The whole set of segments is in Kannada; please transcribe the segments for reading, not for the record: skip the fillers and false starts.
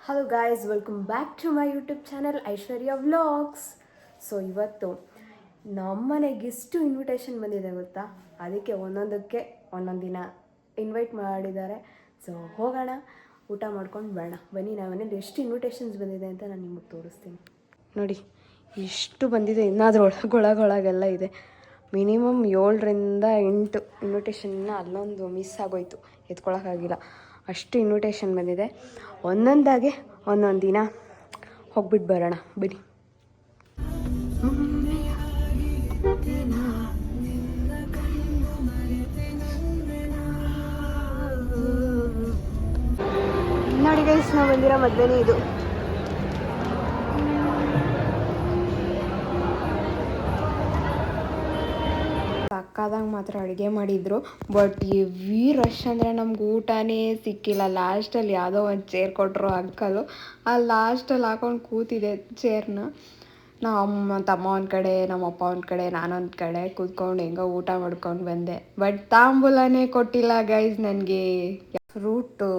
Hello guys, welcome back to my YouTube channel Aishwarya vlogs. So ಇವತ್ತು ನಮ್ಮನೆಗೆ ಎಷ್ಟು ಇನ್ವಿಟೇಷನ್ ಬಂದಿದೆ ಗೊತ್ತಾ? ಅದಕ್ಕೆ ಒಂದೊಂದಕ್ಕೆ ಒಂದೊಂದು ದಿನ ಇನ್ವೈಟ್ ಮಾಡಿದ್ದಾರೆ. ಸೊ ಹೋಗೋಣ, ಊಟ ಮಾಡ್ಕೊಂಡು ಬೇಡ ಬನ್ನಿ. ನಾವು ಮನೇಲಿ ಎಷ್ಟು ಇನ್ವಿಟೇಷನ್ಸ್ ಬಂದಿದೆ ಅಂತ ನಾನು ನಿಮಗೆ ತೋರಿಸ್ತೀನಿ. ನೋಡಿ ಇಷ್ಟು ಬಂದಿದೆ, ಇನ್ನಾದರೂ ಒಳಗೊಳಗೆಲ್ಲ ಇದೆ. ಮಿನಿಮಮ್ 7-8 ಇನ್ವಿಟೇಷನ್ನ ಅಲ್ಲೊಂದು ಮಿಸ್ ಆಗೋಯ್ತು, ಎತ್ಕೊಳ್ಳೋಕ್ಕಾಗಿಲ್ಲ. ಅಷ್ಟು ಇನ್ವಿಟೇಷನ್ ಬಂದಿದೆ. ಒಂದೊಂದಾಗೆ ಒಂದೊಂದು ದಿನ ಹೋಗ್ಬಿಟ್ಟು ಬರೋಣ ಬನ್ನಿ. ನೋಡಿ ಗೈಸ್, ನಾವು ಬಂದಿರೋ ಮದ್ವೆನೇ ಇದು. ಸಕ್ಕದಾಗಿ ಮಾತ್ರ ಅಡುಗೆ ಮಾಡಿದ್ರು, ಬಟ್ ಹೆವಿ ರಶ್ ಅಂದರೆ ನಮ್ಗೆ ಊಟನೇ ಸಿಕ್ಕಿಲ್ಲ. ಲಾಸ್ಟಲ್ಲಿ ಯಾವುದೋ ಒಂದು ಚೇರ್ ಕೊಟ್ಟರು ಅಂಕಲು, ಆ ಲಾಸ್ಟಲ್ಲಿ ಹಾಕೊಂಡು ಕೂತಿದೆ ಚೇರ್ನ. ನಮ್ಮ ತಮ್ಮ ಒಂದು ಕಡೆ, ನಮ್ಮಪ್ಪ ಒಂದು ಕಡೆ, ನಾನೊಂದು ಕಡೆ ಕೂತ್ಕೊಂಡು ಹೆಂಗೋ ಊಟ ಮಾಡ್ಕೊಂಡು ಬಂದೆ. ಬಟ್ ತಾಂಬೂಲನೇ ಕೊಟ್ಟಿಲ್ಲ ಗೈಸ್ ನನಗೆ. ಫ್ರೂಟು,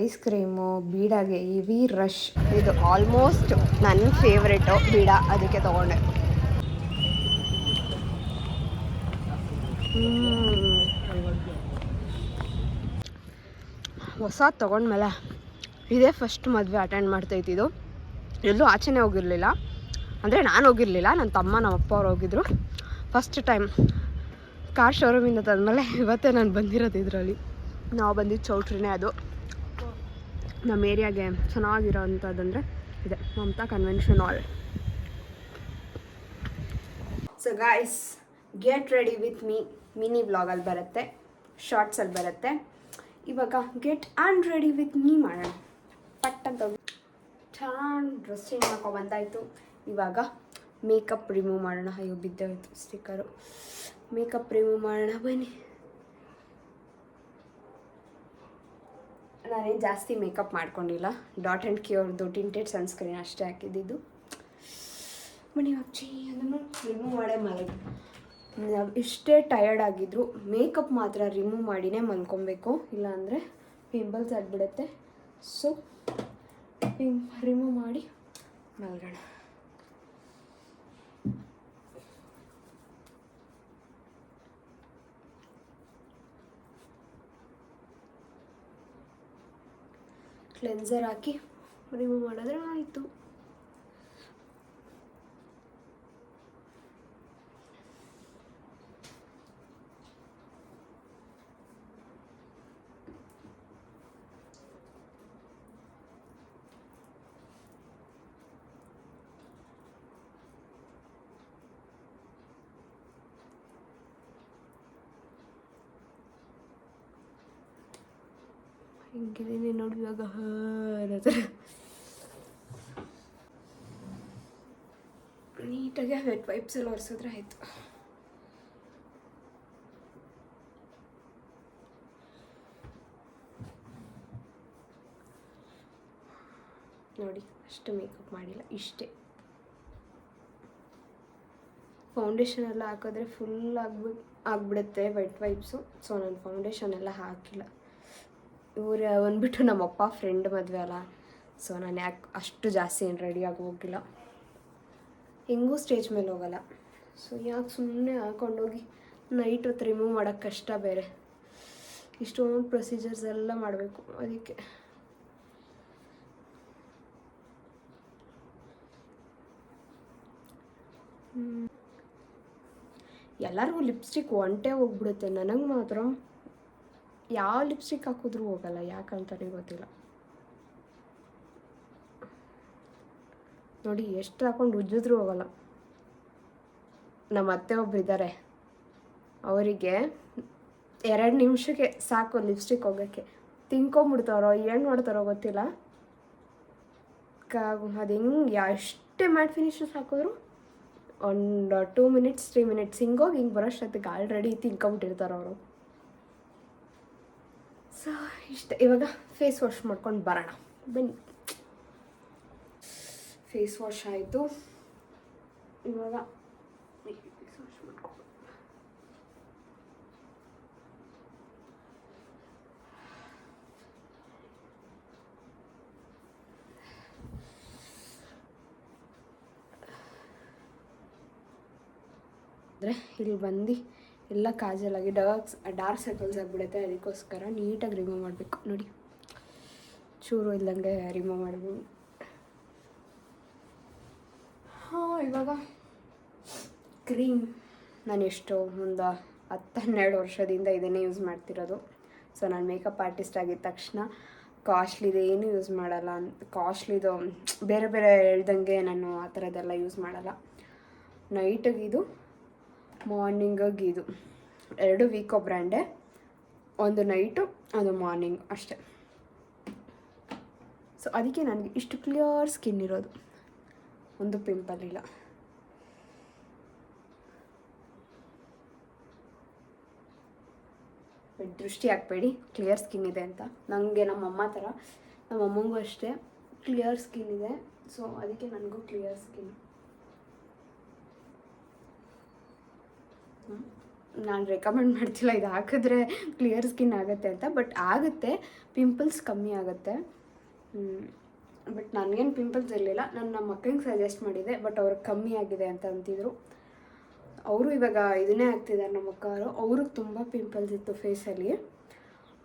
ಐಸ್ ಕ್ರೀಮು, ಬೀಡಾಗೆ ಹೆವಿ ರಶ್. ಇದು ಆಲ್ಮೋಸ್ಟ್ ನನ್ನ ಫೇವ್ರೇಟು ಬೀಡ, ಅದಕ್ಕೆ ತೊಗೊಂಡೆ. ಹೊಸ ತೊಗೊಂಡ್ಮೇಲೆ ಇದೇ ಫಸ್ಟ್ ಮದುವೆ ಅಟೆಂಡ್ ಮಾಡ್ತಾಯಿದ್ದಿದ್ದು. ಎಲ್ಲೂ ಆಚೆನೇ ಹೋಗಿರಲಿಲ್ಲ, ಅಂದರೆ ನಾನು ಹೋಗಿರಲಿಲ್ಲ, ನನ್ನ ತಮ್ಮ ನಮ್ಮ ಅಪ್ಪ ಅವ್ರು ಹೋಗಿದ್ರು. ಫಸ್ಟ್ ಟೈಮ್ ಕಾರ್ ಶೋರೂಮಿಂದ ತಂದಮೇಲೆ ಇವತ್ತೇ ನಾನು ಬಂದಿರೋದು ಇದರಲ್ಲಿ. ನಾವು ಬಂದಿದ್ದು ಚೌಟ್ರಿನೇ. ಅದು ನಮ್ಮ ಏರಿಯಾಗೆ ಚೆನ್ನಾಗಿರೋ ಅಂಥದ್ದಂದರೆ ಇದೆ, Mamata convention hall. So guys, get ready with me mini ವ್ಲಾಗಲ್ಲಿ ಬರುತ್ತೆ, ಶಾರ್ಟ್ಸಲ್ಲಿ ಬರುತ್ತೆ. ಇವಾಗ get and ready with me ಮಾಡೋಣ. ಪಟ್ ಅಂತ ಚೆನ್ನಾಗಿ ಡ್ರೆಸ್ ಚೇಂಜ್ ಮಾಡ್ಕೊಂಡು ಬಂದಾಯಿತು. ಇವಾಗ ಮೇಕಪ್ ರಿಮೂವ್ ಮಾಡೋಣ. ಅಯ್ಯೋ ಬಿದ್ದೋಯ್ತು ಸ್ಟಿಕ್ಕರು. ಮೇಕಪ್ ರಿಮೂವ್ ಮಾಡೋಣ ಬನ್ನಿ. ನಾನೇನು ಜಾಸ್ತಿ ಮೇಕಪ್ ಮಾಡ್ಕೊಂಡಿಲ್ಲ, ಡಾಟ್ ಆ್ಯಂಡ್ ಕಿ ಅವ್ರದ್ದು ಟಿಂಟೆಡ್ ಸನ್ಸ್ಕ್ರೀನ್ ಅಷ್ಟೇ ಹಾಕಿದ್ದಿದ್ದು. ಬನ್ನಿ ಅಚ್ಚಿ, ಅದನ್ನು ರಿಮೂವ್ ಮಾಡೇ ಮಲಗಿ. ನಾವು ಇಷ್ಟೇ ಟಯರ್ಡ್ ಆಗಿದ್ರು ಮೇಕಪ್ ಮಾತ್ರ ರಿಮೂವ್ ಮಾಡಿನೇ ಮಲ್ಕೊಬೇಕು, ಇಲ್ಲಾಂದರೆ ಪಿಂಪಲ್ಸ್ ಆಗಿಬಿಡುತ್ತೆ. ಸೊ ರಿಮೂವ್ ಮಾಡಿ ಮಲ್ಗೋಣ. ಕ್ಲೆನ್ಸರ್ ಹಾಕಿ ರಿಮೂವ್ ಮಾಡಿದ್ರೆ ಆಯಿತು. ಹಿಂಗಿದ್ದೀನಿ ನೋಡಿ ಇವಾಗ. ನೀಟಾಗಿ ವೆಟ್ ವೈಪ್ಸಲ್ಲಿ ಒರೆಸಿದ್ರೆ ಆಯಿತು. ನೋಡಿ ಅಷ್ಟು ಮೇಕಪ್ ಮಾಡಿಲ್ಲ, ಇಷ್ಟೇ. ಫೌಂಡೇಶನ್ ಎಲ್ಲ ಹಾಕಿದ್ರೆ ಫುಲ್ ಆಗಿಬಿಡುತ್ತೆ ವೆಟ್ ವೈಪ್ಸು. ಸೊ ನಾನು ಫೌಂಡೇಶನ್ ಎಲ್ಲ ಹಾಕಿಲ್ಲ. ಇವ್ರು ಬಂದ್ಬಿಟ್ಟು ನಮ್ಮಪ್ಪ ಫ್ರೆಂಡ್ ಮದುವೆ ಅಲ್ಲ, ಸೊ ನಾನು ಯಾಕೆ ಅಷ್ಟು ಜಾಸ್ತಿ ಏನು ರೆಡಿಯಾಗಿ ಹೋಗಿಲ್ಲ. ಹೆಂಗೂ ಸ್ಟೇಜ್ ಮೇಲೆ ಹೋಗಲ್ಲ, ಸೊ ಯಾಕೆ ಸುಮ್ಮನೆ ಹಾಕೊಂಡೋಗಿ ನೈಟ್ ಹೊತ್ತು ರಿಮೂವ್ ಮಾಡೋಕ್ಕೆ ಕಷ್ಟ. ಬೇರೆ ಇಷ್ಟೊಂದು ಪ್ರೊಸೀಜರ್ಸ್ ಎಲ್ಲ ಮಾಡಬೇಕು, ಅದಕ್ಕೆ. ಎಲ್ಲರಿಗೂ ಲಿಪ್ಸ್ಟಿಕ್ ಒಂಟೆ ಹೋಗ್ಬಿಡುತ್ತೆ, ನನಗೆ ಮಾತ್ರ ಯಾವ ಲಿಪ್ಸ್ಟಿಕ್ ಹಾಕಿದ್ರೂ ಹೋಗಲ್ಲ, ಯಾಕಂತಾನೆ ಗೊತ್ತಿಲ್ಲ. ನೋಡಿ ಎಷ್ಟು ಹಾಕೊಂಡು ಉಜ್ಜಿದ್ರೂ ಹೋಗಲ್ಲ. ನಮ್ಮ ಅತ್ತೆ ಒಬ್ರು ಇದ್ದಾರೆ, ಅವರಿಗೆ 2 ನಿಮಿಷಕ್ಕೆ ಸಾಕು ಲಿಪ್ಸ್ಟಿಕ್ ಹೋಗೋಕ್ಕೆ. ತಿನ್ಕೊಂಬಿಡ್ತಾರೋ ಏನು ಮಾಡ್ತಾರೋ ಗೊತ್ತಿಲ್ಲ. ಅದು ಹೆಂಗೆ ಎಷ್ಟೇ ಮ್ಯಾಟ್ ಫಿನಿಷಸ್ ಹಾಕಿದ್ರು ಒಂದು 2 ಮಿನಿಟ್ಸ್ 3 ಮಿನಿಟ್ಸ್ ಹಿಂಗೋಗಿ ಹಿಂಗೆ ಬರೋಷ್ಟೊತ್ತಿಗೆ ಆಲ್ರೆಡಿ ತಿನ್ಕೊಂಬಿಟ್ಟಿರ್ತಾರೆ ಅವರು. ಸೊ ಇಷ್ಟ. ಇವಾಗ ಫೇಸ್ ವಾಶ್ ಮಾಡ್ಕೊಂಡು ಬರೋಣ ಬನ್ನಿ. ಫೇಸ್ ವಾಶ್ ಆಯಿತು, ಇವಾಗ ಫೇಸ್ ವಾಶ್ ಮಾಡ್ಕೊಂಡು ಅಂದರೆ ಇಲ್ಲಿ ಬಂದು ಎಲ್ಲ ಕಾಜಲಾಗಿ ಡಾರ್ಕ್ ಸರ್ಕಲ್ಸ್ ಆಗಿಬಿಡುತ್ತೆ. ಅದಕ್ಕೋಸ್ಕರ ನೀಟಾಗಿ ರಿಮೂವ್ ಮಾಡಬೇಕು. ನೋಡಿ ಚೂರು ಇಲ್ಲಂಗೆ ರಿಮೂವ್ ಮಾಡ್ಬೋದು. ಇವಾಗ ಕ್ರೀಮ್ ನಾನು ಎಷ್ಟು ಒಂದು 10-12 ವರ್ಷದಿಂದ ಇದನ್ನೇ ಯೂಸ್ ಮಾಡ್ತಿರೋದು. ಸೊ ನಾನು ಮೇಕಪ್ ಆರ್ಟಿಸ್ಟ್ ಆಗಿದ ತಕ್ಷಣ ಕಾಸ್ಟ್ಲಿದು ಏನೂ ಯೂಸ್ ಮಾಡಲ್ಲ. ಕಾಸ್ಟ್ಲಿದು ಬೇರೆ ಬೇರೆ ಹೇಳ್ದಂಗೆ ನಾನು ಆ ಥರದ್ದೆಲ್ಲ ಯೂಸ್ ಮಾಡಲ್ಲ. ನೈಟಿಗಿದು ಮಾರ್ನಿಂಗಿದು 2 ವೀಕೋ ಬ್ರ್ಯಾಂಡೆ, ಒಂದು ನೈಟು ಅದು ಮಾರ್ನಿಂಗ್ ಅಷ್ಟೆ. ಸೊ ಅದಕ್ಕೆ ನನಗೆ ಇಷ್ಟು ಕ್ಲಿಯರ್ ಸ್ಕಿನ್ ಇರೋದು, ಒಂದು ಪಿಂಪಲ್ ಇಲ್ಲ. ದೃಷ್ಟಿ ಹಾಕ್ಬೇಡಿ, ಕ್ಲಿಯರ್ ಸ್ಕಿನ್ ಇದೆ ಅಂತ. ನನಗೆ ನಮ್ಮಮ್ಮ ಥರ, ನಮ್ಮಮ್ಮಂಗೂ ಅಷ್ಟೇ ಕ್ಲಿಯರ್ ಸ್ಕಿನ್ ಇದೆ. ಸೊ ಅದಕ್ಕೆ ನನಗೂ ಕ್ಲಿಯರ್ ಸ್ಕಿನ್. ನಾನು ರೆಕಮೆಂಡ್ ಮಾಡ್ತಿಲ್ಲ ಇದು ಹಾಕಿದ್ರೆ ಕ್ಲಿಯರ್ ಸ್ಕಿನ್ ಆಗುತ್ತೆ ಅಂತ, ಬಟ್ ಆಗುತ್ತೆ, ಪಿಂಪಲ್ಸ್ ಕಮ್ಮಿ ಆಗುತ್ತೆ. ಬಟ್ ನನಗೇನು ಪಿಂಪಲ್ಸ್ ಇರಲಿಲ್ಲ. ನಾನು ನಮ್ಮ ಮಕ್ಕಳಿಗೆ ಸಜೆಸ್ಟ್ ಮಾಡಿದೆ, ಬಟ್ ಅವ್ರಿಗೆ ಕಮ್ಮಿ ಆಗಿದೆ ಅಂತ ಅಂತಿದ್ರು. ಅವರು ಇವಾಗ ಇದನ್ನೇ ಹಾಕ್ತಿದ್ದಾರೆ ನಮ್ಮ ಅಕ್ಕವರು. ಅವ್ರಿಗೆ ತುಂಬ ಪಿಂಪಲ್ಸ್ ಇತ್ತು ಫೇಸಲ್ಲಿ,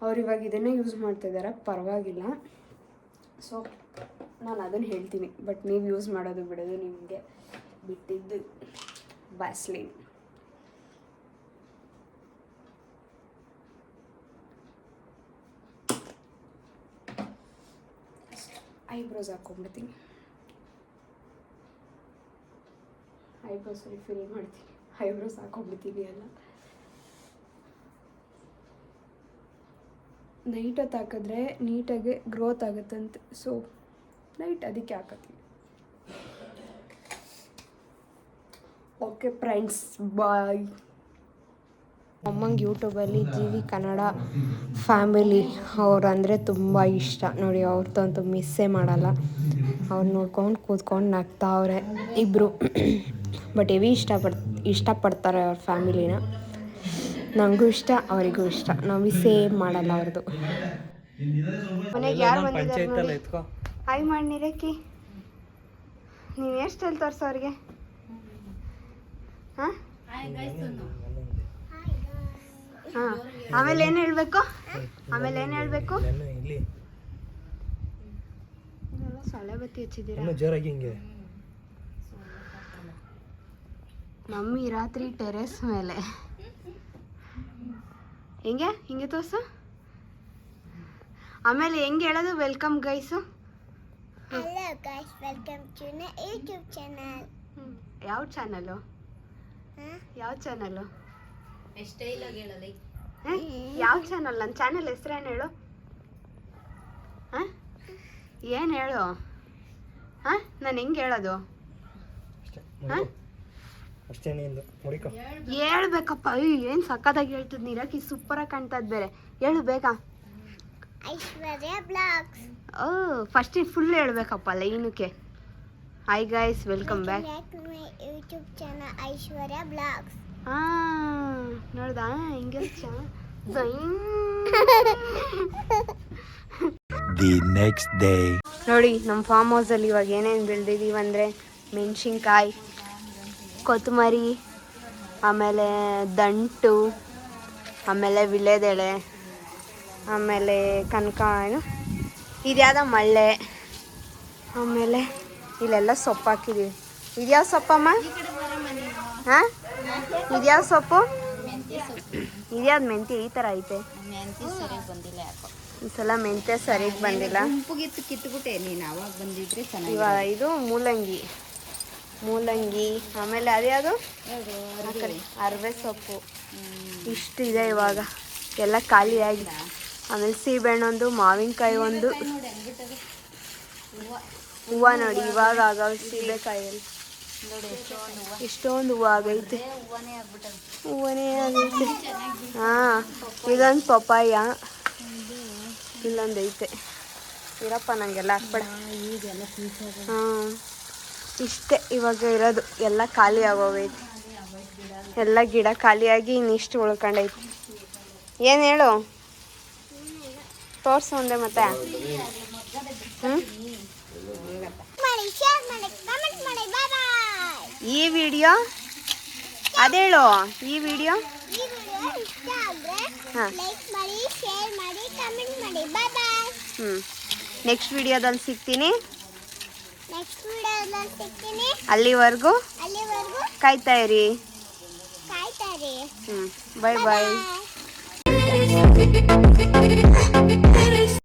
ಅವ್ರು ಇವಾಗ ಇದನ್ನೇ ಯೂಸ್ ಮಾಡ್ತಿದ್ದಾರೆ, ಪರವಾಗಿಲ್ಲ. ಸೊ ನಾನು ಅದನ್ನು ಹೇಳ್ತೀನಿ, ಬಟ್ ನೀವು ಯೂಸ್ ಮಾಡೋದು ಬಿಡೋದು ನಿಮಗೆ ಬಿಟ್ಟಿದ್ದು. ವ್ಯಾಸ್ಲಿನ್ ಐಬ್ರೋಸ್ ಹಾಕ್ಕೊಂಡ್ಬಿಡ್ತೀನಿ. ಐಬ್ರೋಸಲ್ಲಿ ಫಿಲ್ ಮಾಡ್ತೀನಿ, ಐಬ್ರೋಸ್ ಹಾಕ್ಕೊಂಡ್ಬಿಡ್ತೀನಿ ಎಲ್ಲ. ನೈಟ್ ಹೊತ್ತು ಹಾಕಿದ್ರೆ ನೀಟಾಗಿ ಗ್ರೋತ್ ಆಗುತ್ತಂತೆ. ಸೊ ನೈಟ್ ಅದಕ್ಕೆ ಹಾಕತ್ತೀನಿ. ಓಕೆ ಫ್ರೆಂಡ್ಸ್, ಬಾಯ್. ಅಮ್ಮಂಗೆ ಯೂಟ್ಯೂಬಲ್ಲಿ GV ಕನ್ನಡ ಫ್ಯಾಮಿಲಿ ಅವ್ರು ಅಂದರೆ ತುಂಬ ಇಷ್ಟ. ನೋಡಿ ಅವ್ರದ್ದಂತೂ ಮಿಸ್ಸೇ ಮಾಡಲ್ಲ. ಅವ್ರು ನೋಡ್ಕೊಂಡು ಕೂತ್ಕೊಂಡು ನಗ್ತಾವ್ರೆ ಇಬ್ಬರು. ಬಟ್ ಹೆವಿ ಇಷ್ಟಪಡ್ತಾರೆ ಅವ್ರ ಫ್ಯಾಮಿಲಿನ. ನನಗೂ ಇಷ್ಟ, ಅವರಿಗೂ ಇಷ್ಟ. ನಾವು ಮಿಸ್ಸೇ ಮಾಡಲ್ಲ ಅವ್ರದ್ದು. ಮನೆಗೆ ಯಾರು ಬಂದಿದ್ದಾರೆ? ಹಾಯ್ ಮಾಡಿ ನಿರಕ್ಕಿ, ನೀವು ಎಷ್ಟು ಹೇಳಿ ತೋರಿಸೋ ಅವ್ರಿಗೆ? ಹಾಂ ಹಾಂ, ಆಮೇಲೆ ಏನು ಹೇಳಬೇಕು? ಸೊಳ್ಳೆ ಬತ್ತಿ ಹಚ್ಚಿದ್ದೀರಾ? ಜೋರಾಗಿ ಹಿಂಗೆ ಮಮ್ಮಿ ರಾತ್ರಿ ಟೆರೆಸ್ ಮೇಲೆ ಹಿಂಗೆ ತೋರ್ಸು. ಆಮೇಲೆ ಹೆಂಗೆ ಹೇಳೋದು? Welcome guys. Hello guys, welcome to my YouTube channel. ಯಾವ ಚಾನಲು? ಯಾವ ಚಾನಲ್? ನನ್ನ ಚಾನಲ್ ಹೆಸರೇನು ಹೇಳು? ಏನು ಹೇಳು? ನಾನು ಹೆಂಗೆ ಹೇಳೋದು? ಹೇಳ್ಬೇಕಪ್ಪ. ಏನು ಸಕ್ಕತ್ತಾಗಿ ಹೇಳ್ತದ ನೀರಕ್ಕೆ, ಸೂಪರಾಗಿ ಕಾಣ್ತದ ಬೇರೆ. ಹೇಳು ಬೇಗ. ಐಶ್ವರ್ಯ ಬ್ಲಾಗ್ಸ್. ಫಸ್ಟ್ ಫುಲ್ ಹೇಳ್ಬೇಕಪ್ಪ ಲೈನಕ್ಕೆ. Hi guys, welcome back YouTube channel Aishwarya blogs. ನೋಡ್ದಾ ಹಿಂಗೆ ದಿ ನೆಕ್ಸ್ಟ್ ಡೇ. ನೋಡಿ ನಮ್ಮ ಫಾರ್ಮ್ ಹೌಸಲ್ಲಿ ಇವಾಗ ಏನೇನು ಬೆಳೆದಿದ್ದೀವಿ ಅಂದರೆ ಮೆಣಸಿನ್ಕಾಯಿ, ಕೊತ್ತಂಬರಿ, ಆಮೇಲೆ ದಂಟು, ಆಮೇಲೆ ವಿಳೆದೆಳೆ, ಆಮೇಲೆ ಕನಕ ಏನು ಇದ್ಯಾವುದೋ ಮಳ್ಳೆ, ಆಮೇಲೆ ಇಲ್ಲೆಲ್ಲ ಸೊಪ್ಪು ಹಾಕಿದ್ದೀವಿ. ಇದ್ಯಾವ ಸೊಪ್ಪಮ್ಮ? ಹಾಂ, ಇದ್ಯಾವ ಸೊಪ್ಪು? ಇದ್ಯಾವ್ದು ಮೆಂತ್ಯ ಈ ಥರ ಐತೆ. ಈ ಸಲ ಮೆಂತ್ಯ ಸರಿಗೆ ಬಂದಿಲ್ಲ. ಕಿತ್ಬಿಟ್ಟೆ ನೀನು ಅವಾಗ ಬಂದಿದ್ರೆ ಇವಾಗ ಇದು ಮೂಲಂಗಿ, ಆಮೇಲೆ ಅದ್ಯಾವುದು ಅರವೆ ಸೊಪ್ಪು. ಇಷ್ಟಿದೆ ಇವಾಗ, ಎಲ್ಲ ಖಾಲಿಯಾಗಿ. ಆಮೇಲೆ ಸೀಬೆಹಣ್ಣೊಂದು, ಮಾವಿನಕಾಯಿ ಒಂದು, ಹೂವು ನೋಡಿ ಇವಾಗ ಆಗವ. ಸೀಬೆಕಾಯಲ್ಲಿ ಇಷ್ಟೊಂದು ಹೂವು ಆಗೈತೆ, ಹೂವನೇ ಆಗೈತೆ. ಹಾಂ, ಇದೊಂದು ಪಪ್ಪಾಯ, ಇಲ್ಲೊಂದು ಐತೆ. ಇರಪ್ಪ ನಂಗೆಲ್ಲ ಹಾಕ್ಬೇಡ. ಹಾಂ, ಇಷ್ಟೇ ಇವಾಗ ಇರೋದು. ಎಲ್ಲ ಖಾಲಿ ಆಗೋಗೈತೆ, ಎಲ್ಲ ಗಿಡ ಖಾಲಿಯಾಗಿ ಇನ್ನಿಷ್ಟು ಉಳ್ಕೊಂಡೈತಿ. ಏನು ಹೇಳು? ತೋರ್ಸು ಒಂದೇ ಮತ್ತೆ. ಈ ವಿಡಿಯೋ ಅದೇಳು ಈ ವಿಡಿಯೋ ಈ ವಿಡಿಯೋ ಇಷ್ಟ ಆದರೆ ಹಾಂ ಲೈಕ್ ಮಾಡಿ, ಶೇರ್ ಮಾಡಿ, ಕಮೆಂಟ್ ಮಾಡಿ. ಬಾಯ್ ಬಾಯ್. ನೆಕ್ಸ್ಟ್ ವಿಡಿಯೋದಲ್ಲಿ ಸಿಗ್ತೀನಿ. ನೆಕ್ಸ್ಟ್ ವಿಡಿಯೋದಲ್ಲಿ ಸಿಗ್ತೀನಿ. ಅಲ್ಲಿವರೆಗೂ ಅಲ್ಲಿವರೆಗೂ ಕಾಯ್ತಾ ಇರಿ. ಕಾಯ್ತಾರೆ. ಬಾಯ್ ಬಾಯ್. ಬಾಯ್.